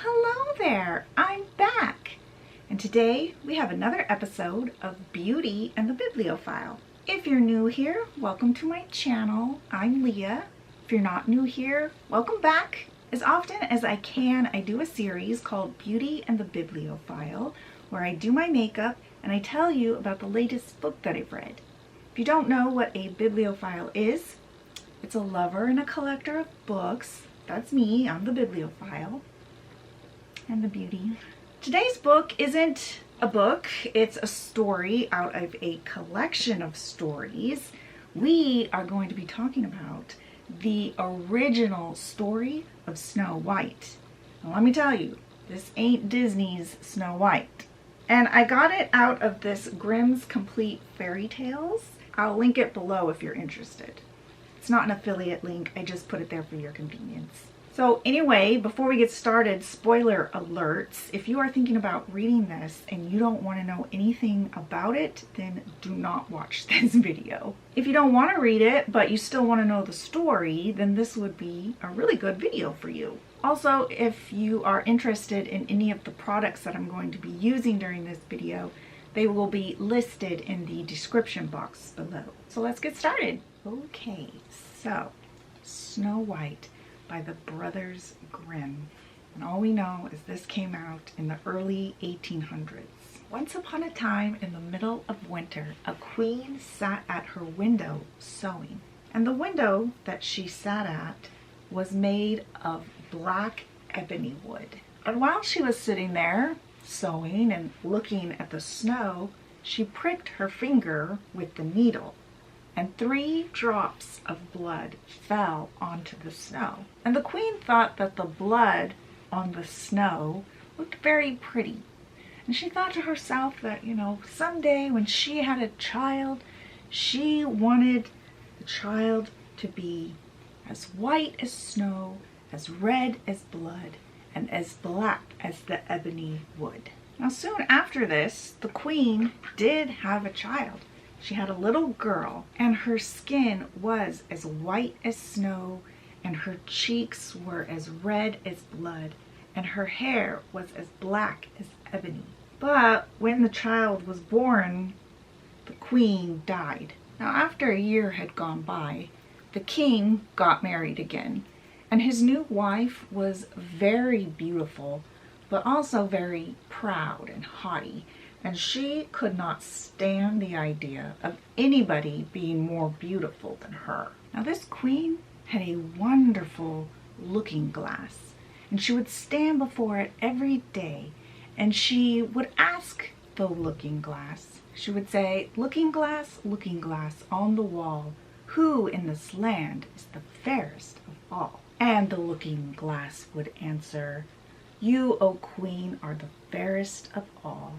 hello there, I'm back. And today we have another episode of Beauty and the Bibliophile. If you're new here, welcome to my channel. I'm Leah. If you're not new here, welcome back. As often as I can, I do a series called Beauty and the Bibliophile, where I do my makeup and I tell you about the latest book that I've read. If you don't know what a bibliophile is, it's a lover and a collector of books. That's me, I'm the bibliophile. And the beauty. Today's book isn't a book, it's a story out of a collection of stories. We are going to be talking about the original story of Snow White. Now let me tell you, this ain't Disney's Snow White. And I got it out of this Grimm's Complete Fairy Tales. I'll link it below if you're interested. It's not an affiliate link, I just put it there for your convenience. So anyway, before we get started, spoiler alerts. If you are thinking about reading this and you don't want to know anything about it, then do not watch this video. If you don't want to read it, but you still want to know the story, then this would be a really good video for you. Also, if you are interested in any of the products that I'm going to be using during this video, they will be listed in the description box below. So let's get started. Okay, so Snow White by the Brothers Grimm. And all we know is this came out in the early 1800s. Once upon a time in the middle of winter, a queen sat at her window sewing. And the window that she sat at was made of black ebony wood. And while she was sitting there sewing and looking at the snow, she pricked her finger with the needle, and 3 drops of blood fell onto the snow. And the queen thought that the blood on the snow looked very pretty. And she thought to herself that, someday when she had a child, she wanted the child to be as white as snow, as red as blood, and as black as the ebony wood. Now soon after this, the queen did have a child. She had a little girl, and her skin was as white as snow, and her cheeks were as red as blood, and her hair was as black as ebony. But when the child was born, the queen died. Now after a year had gone by, the king got married again, and his new wife was very beautiful, but also very proud and haughty. And she could not stand the idea of anybody being more beautiful than her. Now this queen had a wonderful looking glass, and she would stand before it every day, and she would ask the looking glass, she would say, looking glass on the wall, who in this land is the fairest of all? And the looking glass would answer, you, O queen, are the fairest of all.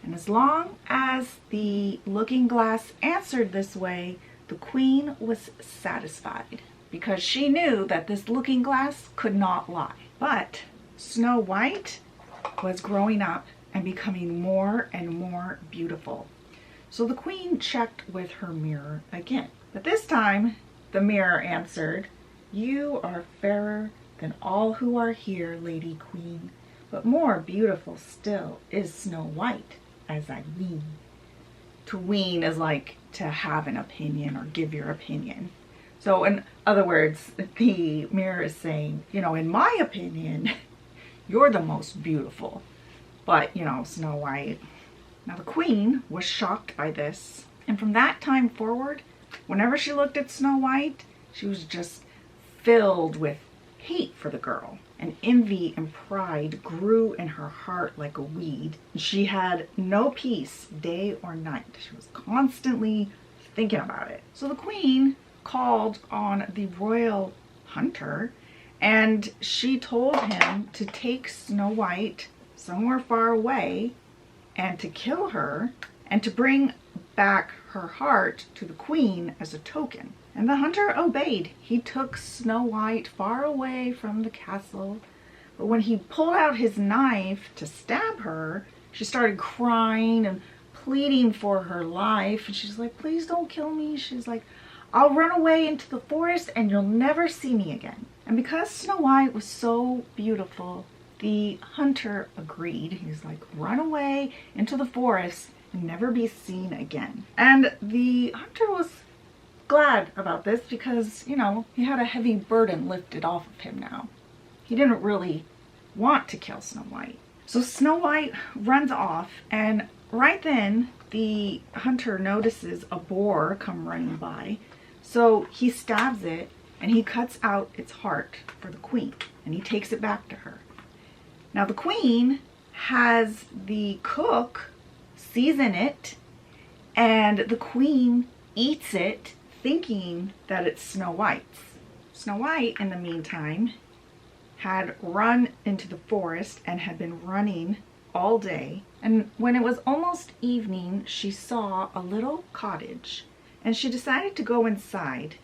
And as long as the looking glass answered this way, the queen was satisfied, because she knew that this looking glass could not lie. But Snow White was growing up and becoming more and more beautiful. So the queen checked with her mirror again. But this time, the mirror answered, you are fairer than all who are here, Lady Queen, but more beautiful still is Snow White, as I ween. To ween is like to have an opinion or give your opinion. So in other words, the mirror is saying, in my opinion, you're the most beautiful. But, Snow White. Now the queen was shocked by this. And from that time forward, whenever she looked at Snow White, she was just filled with hate for the girl. And envy and pride grew in her heart like a weed. She had no peace day or night. She was constantly thinking about it. So the queen called on the royal hunter, and she told him to take Snow White somewhere far away and to kill her and to bring back her heart to the queen as a token. And the hunter obeyed. He took Snow White far away from the castle. But when he pulled out his knife to stab her, she started crying and pleading for her life. And she's like, please don't kill me. She's like, I'll run away into the forest and you'll never see me again. And because Snow White was so beautiful, the hunter agreed. He's like, run away into the forest and never be seen again. And the hunter was glad about this because, you know, he had a heavy burden lifted off of him now. He didn't really want to kill Snow White. So Snow White runs off, and right then the hunter notices a boar come running by. So he stabs it and he cuts out its heart for the queen, and he takes it back to her. Now the queen has the cook season it, and the queen eats it thinking that it's Snow White's. Snow White, in the meantime, had run into the forest and had been running all day. And when it was almost evening, she saw a little cottage, and she decided to go inside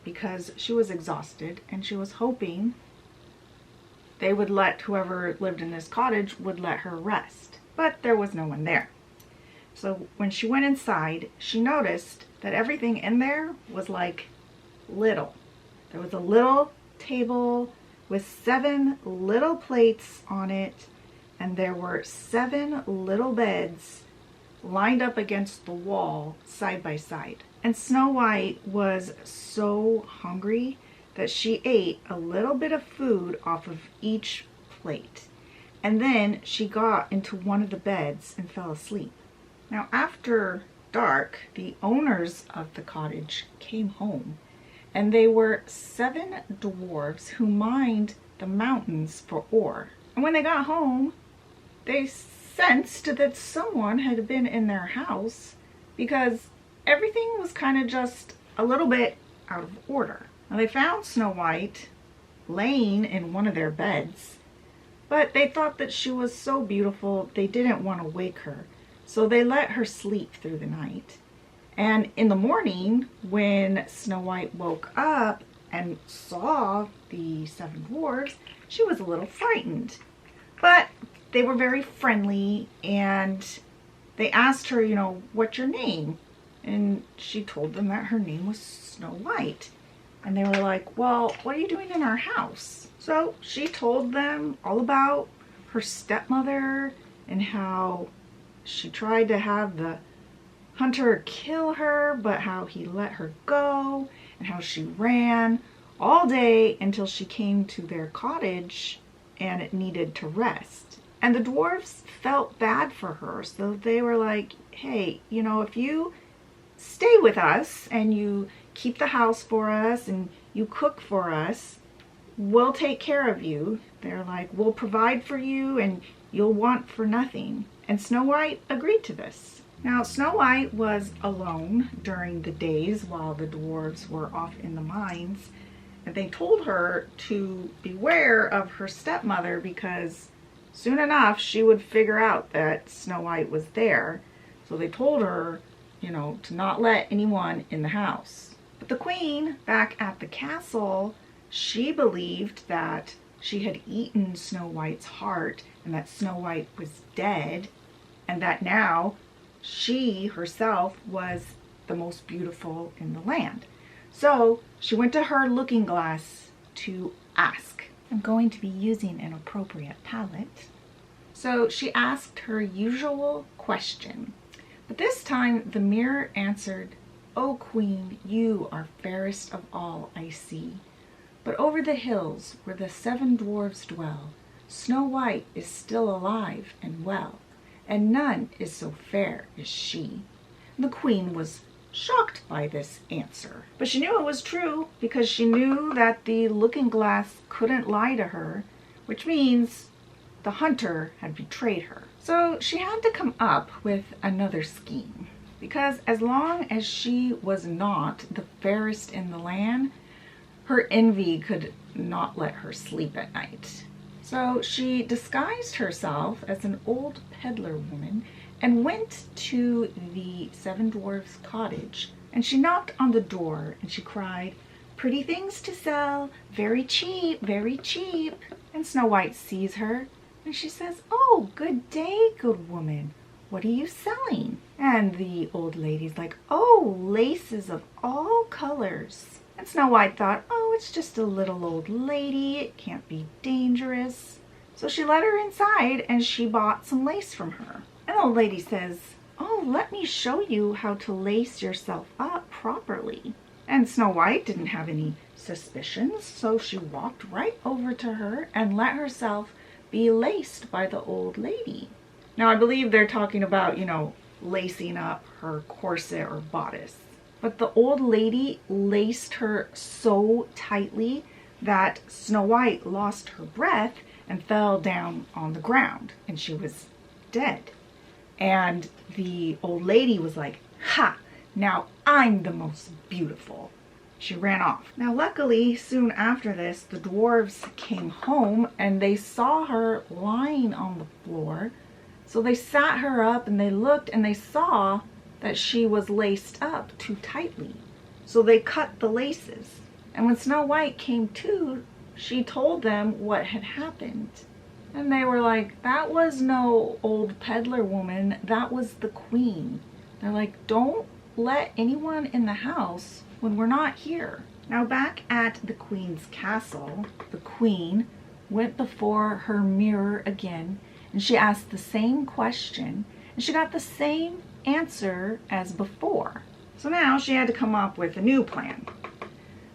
because she was exhausted and she was hoping they would let whoever lived in this cottage would let her rest. But there was no one there. So when she went inside, she noticed that everything in there was like little. There was a little table with 7 little plates on it, and there were 7 little beds lined up against the wall side by side. And Snow White was so hungry that she ate a little bit of food off of each plate. And then she got into one of the beds and fell asleep. Now after dark, the owners of the cottage came home, and they were 7 dwarves who mined the mountains for ore. And when they got home, they sensed that someone had been in their house because everything was kind of just a little bit out of order. Now they found Snow White laying in one of their beds, but they thought that she was so beautiful they didn't want to wake her. So they let her sleep through the night. And in the morning, when Snow White woke up and saw the 7 dwarves, she was a little frightened. But they were very friendly, and they asked her, you know, what's your name? And she told them that her name was Snow White. And they were like, well, what are you doing in our house? So she told them all about her stepmother and how she tried to have the hunter kill her, but how he let her go, and how she ran all day until she came to their cottage and it needed to rest. And the dwarves felt bad for her, so they were like, hey, you know, if you stay with us and you keep the house for us and you cook for us, we'll take care of you. They're like, we'll provide for you and you'll want for nothing. And Snow White agreed to this. Now, Snow White was alone during the days while the dwarves were off in the mines, and they told her to beware of her stepmother because soon enough she would figure out that Snow White was there. So they told her, you know, to not let anyone in the house. But the queen, back at the castle, she believed that she had eaten Snow White's heart and that Snow White was dead, and that now she herself was the most beautiful in the land. So she went to her looking glass to ask. I'm going to be using an appropriate palette. So she asked her usual question, but this time the mirror answered, "O Queen, you are fairest of all I see. But over the hills where the 7 dwarves dwell, Snow White is still alive and well, and none is so fair as she." The queen was shocked by this answer, but she knew it was true because she knew that the looking glass couldn't lie to her, which means the hunter had betrayed her. So she had to come up with another scheme, because as long as she was not the fairest in the land, her envy could not let her sleep at night. So she disguised herself as an old peddler woman and went to the 7 dwarfs' cottage. And she knocked on the door and she cried, "Pretty things to sell, very cheap, very cheap." And Snow White sees her and she says, "Oh, good day, good woman. What are you selling?" And the old lady's like, "Oh, laces of all colors." And Snow White thought, oh, it's just a little old lady. It can't be dangerous. So she let her inside and she bought some lace from her. And the old lady says, "Oh, let me show you how to lace yourself up properly." And Snow White didn't have any suspicions, so she walked right over to her and let herself be laced by the old lady. Now, I believe they're talking about, lacing up her corset or bodice. But the old lady laced her so tightly that Snow White lost her breath and fell down on the ground, and she was dead. And the old lady was like, "Ha! Now I'm the most beautiful." She ran off. Now, luckily, soon after this, the dwarves came home and they saw her lying on the floor. So they sat her up and they looked and they saw that she was laced up too tightly. So they cut the laces. And when Snow White came to, she told them what had happened. And they were like, "That was no old peddler woman, that was the queen." They're like, "Don't let anyone in the house when we're not here." Now, back at the queen's castle, the queen went before her mirror again and she asked the same question and she got the same answer as before. So now she had to come up with a new plan.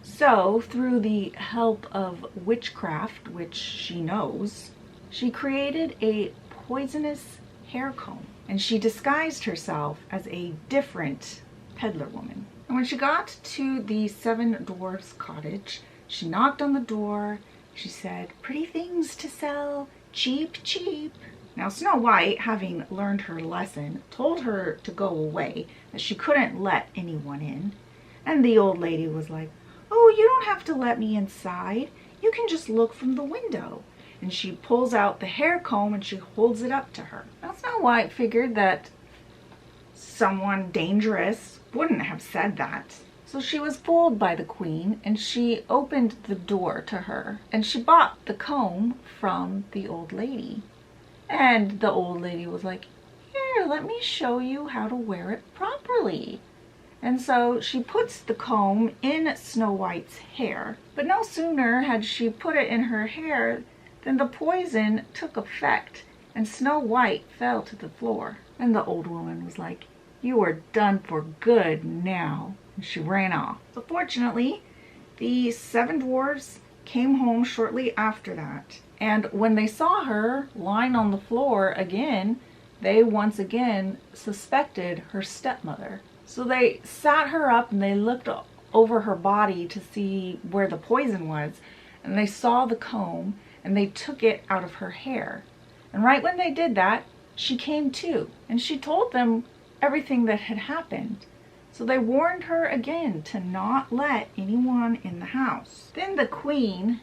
So through the help of witchcraft, which she knows, she created a poisonous hair comb and she disguised herself as a different peddler woman. And when she got to the seven dwarfs' cottage, she knocked on the door. She said, "Pretty things to sell, cheap, cheap." Now Snow White, having learned her lesson, told her to go away, that she couldn't let anyone in. And the old lady was like, "Oh, you don't have to let me inside. You can just look from the window." And she pulls out the hair comb and she holds it up to her. Now Snow White figured that someone dangerous wouldn't have said that. So she was fooled by the queen and she opened the door to her and she bought the comb from the old lady. And the old lady was like, "Here, let me show you how to wear it properly." And so she puts the comb in Snow White's hair. But no sooner had she put it in her hair than the poison took effect and Snow White fell to the floor. And the old woman was like, "You are done for good now." And she ran off. So fortunately, the seven dwarves came home shortly after that. And when they saw her lying on the floor again, they once again suspected her stepmother. So they sat her up and they looked over her body to see where the poison was. And they saw the comb and they took it out of her hair. And right when they did that, she came to. And she told them everything that had happened. So they warned her again to not let anyone in the house. Then the queen,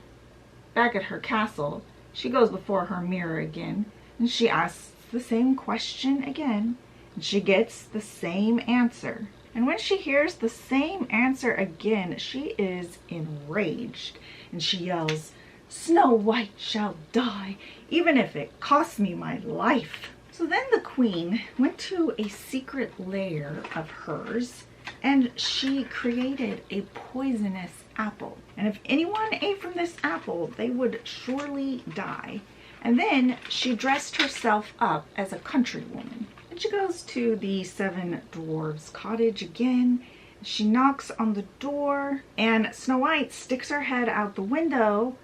back at her castle, she goes before her mirror again and she asks the same question again and she gets the same answer. And when she hears the same answer again, she is enraged and she yells, "Snow White shall die, even if it costs me my life." So then the queen went to a secret lair of hers and she created a poisonous apple. And if anyone ate from this apple, they would surely die. And then she dressed herself up as a country woman. And she goes to the seven dwarves' cottage again. She knocks on the door and Snow White sticks her head out the window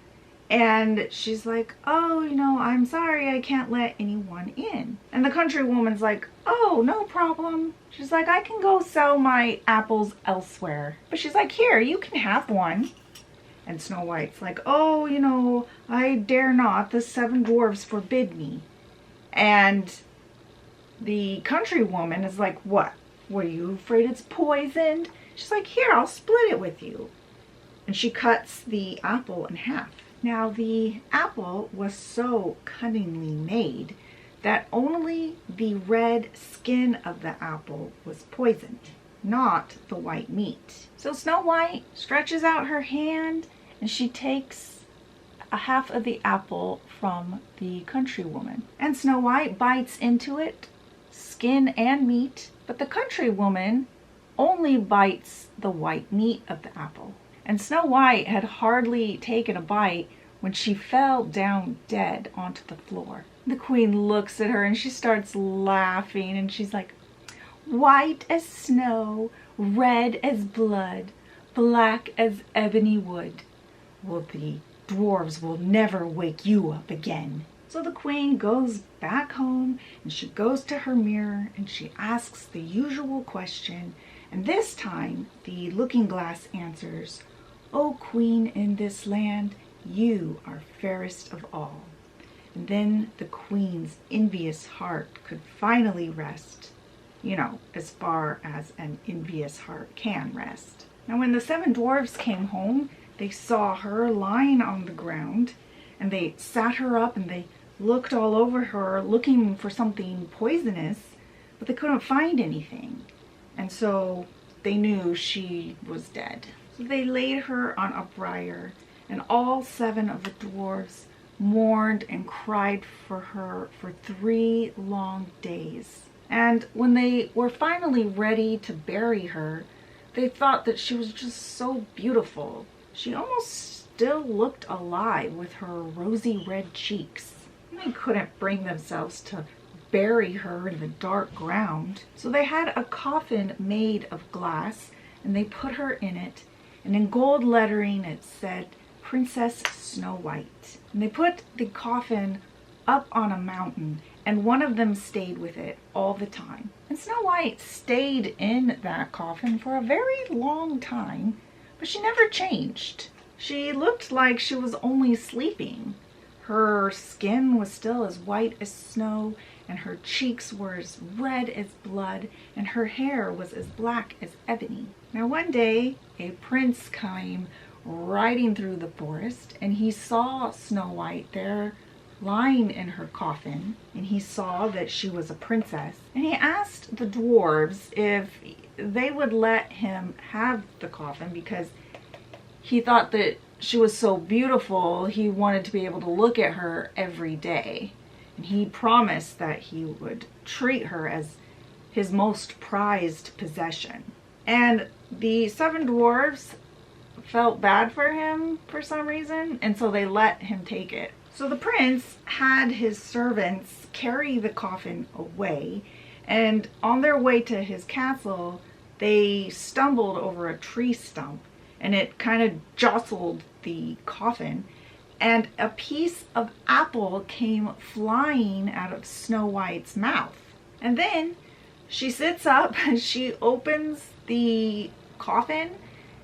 and she's like, "Oh, I'm sorry, I can't let anyone in." And the country woman's like, "Oh, no problem." She's like, "I can go sell my apples elsewhere." But she's like, "Here, you can have one." And Snow White's like, "Oh, I dare not. The seven dwarves forbid me." And the country woman is like, "What? Were you afraid it's poisoned?" She's like, "Here, I'll split it with you." And she cuts the apple in half. Now the apple was so cunningly made that only the red skin of the apple was poisoned, not the white meat. So Snow White stretches out her hand and she takes a half of the apple from the country woman. And Snow White bites into it, skin and meat, but the country woman only bites the white meat of the apple. And Snow White had hardly taken a bite when she fell down dead onto the floor. The queen looks at her and she starts laughing, and she's like, "White as snow, red as blood, black as ebony wood. Well, the dwarves will never wake you up again." So the queen goes back home and she goes to her mirror and she asks the usual question. And this time the looking glass answers, "O queen in this land, you are fairest of all." And then the queen's envious heart could finally rest. You know, as far as an envious heart can rest. Now when the 7 dwarves came home, they saw her lying on the ground, and they sat her up and they looked all over her looking for something poisonous, but they couldn't find anything. And so they knew she was dead. So they laid her on a briar, and all 7 of the dwarves mourned and cried for her for 3 long days. And when they were finally ready to bury her, they thought that she was just so beautiful. She almost still looked alive with her rosy red cheeks. And they couldn't bring themselves to bury her in the dark ground. So they had a coffin made of glass, and they put her in it, and in gold lettering it said, "Princess Snow White." And they put the coffin up on a mountain, and one of them stayed with it all the time. And Snow White stayed in that coffin for a very long time, but she never changed. She looked like she was only sleeping. Her skin was still as white as snow, and her cheeks were as red as blood, and her hair was as black as ebony. Now one day, a prince came riding through the forest, and he saw Snow White there lying in her coffin, and he saw that she was a princess, and he asked the dwarves if they would let him have the coffin because he thought that she was so beautiful, he wanted to be able to look at her every day. And he promised that he would treat her as his most prized possession. And the 7 dwarves felt bad for him for some reason, and so they let him take it. So the prince had his servants carry the coffin away, and on their way to his castle, they stumbled over a tree stump, and it kind of jostled the coffin, and a piece of apple came flying out of Snow White's mouth. And then she sits up and she opens the coffin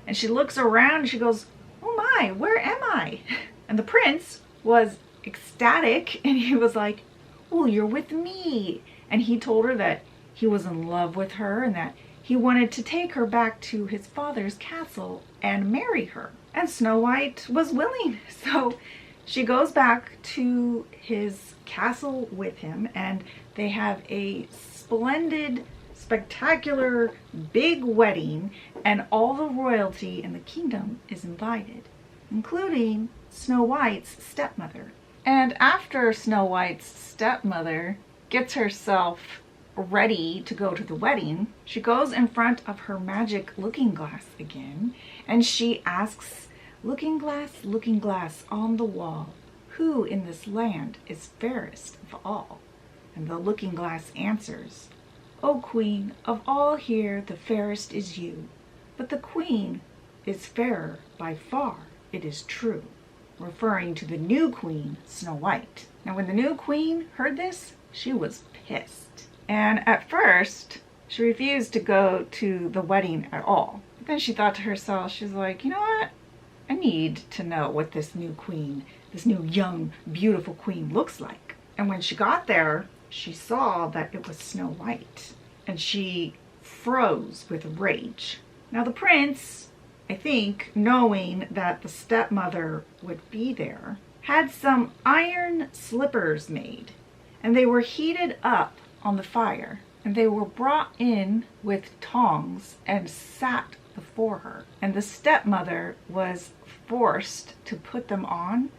and she looks around and she goes, "Oh my, where am I?" And the prince was ecstatic, and he was like, "Oh, you're with me." And he told her that he was in love with her and that he wanted to take her back to his father's castle and marry her. And Snow White was willing. So she goes back to his castle with him, and they have a splendid, spectacular, big wedding, and all the royalty in the kingdom is invited, including Snow White's stepmother. And after Snow White's stepmother gets herself ready to go to the wedding, she goes in front of her magic looking glass again, and she asks, looking glass on the wall, who in this land is fairest of all?" And the looking glass answers, "O queen, of all here the fairest is you, but the queen is fairer by far, it is true," referring to the new queen, Snow White. Now when the new queen heard this, she was pissed. And at first, she refused to go to the wedding at all. But then she thought to herself, she's like, you know what? I need to know what this new queen, this new young, beautiful queen looks like. And when she got there, she saw that it was Snow White. And she froze with rage. Now the prince, I think, knowing that the stepmother would be there, had some iron slippers made. And they were heated up on the fire. And they were brought in with tongs and sat before her. And the stepmother was forced to put them on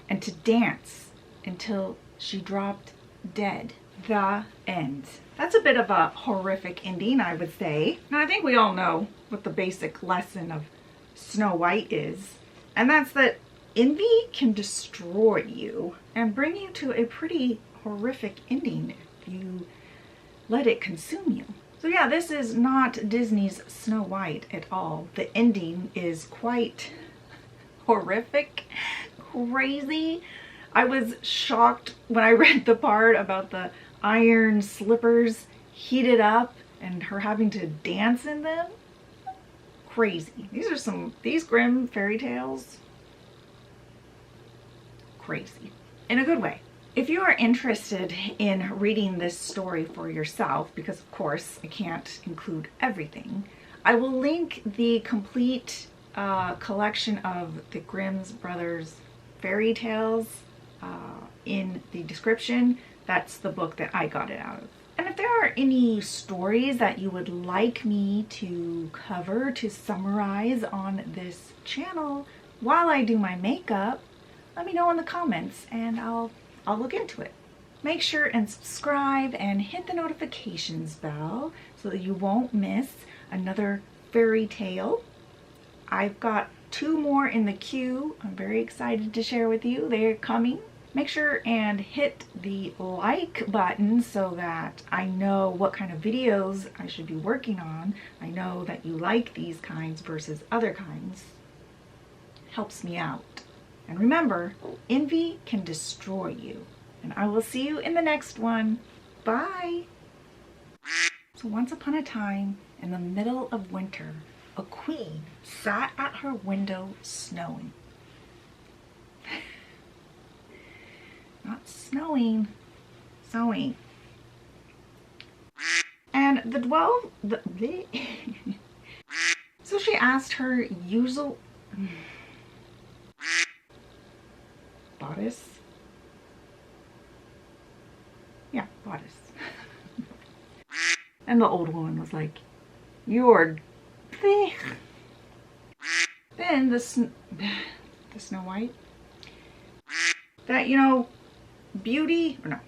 and to dance until she dropped dead. The end. That's a bit of a horrific ending, I would say. Now, I think we all know what the basic lesson of Snow White is, and that's that envy can destroy you and bring you to a pretty horrific ending if you let it consume you. So yeah, this is not Disney's Snow White at all. The ending is quite horrific, crazy. I was shocked when I read the part about the iron slippers heated up and her having to dance in them. Crazy. These Grimm fairy tales, crazy. In a good way. If you are interested in reading this story for yourself, because of course I can't include everything, I will link the complete collection of the Grimm's Brothers fairy tales in the description. That's the book that I got it out of. And if there are any stories that you would like me to cover, to summarize on this channel while I do my makeup, let me know in the comments and I'll look into it. Make sure and subscribe and hit the notifications bell so that you won't miss another fairy tale. I've got 2 more in the queue. I'm very excited to share with you. They're coming. Make sure and hit the like button so that I know what kind of videos I should be working on. I know that you like these kinds versus other kinds. Helps me out. And remember, envy can destroy you. And I will see you in the next one. Bye! So once upon a time, in the middle of winter, a queen sat at her window snowing. Not snowing, sewing. And so she asked her usual bodice. Yeah, bodice. And the old woman was like, "You're thick." Then the Snow White, that, you know, beauty, or no,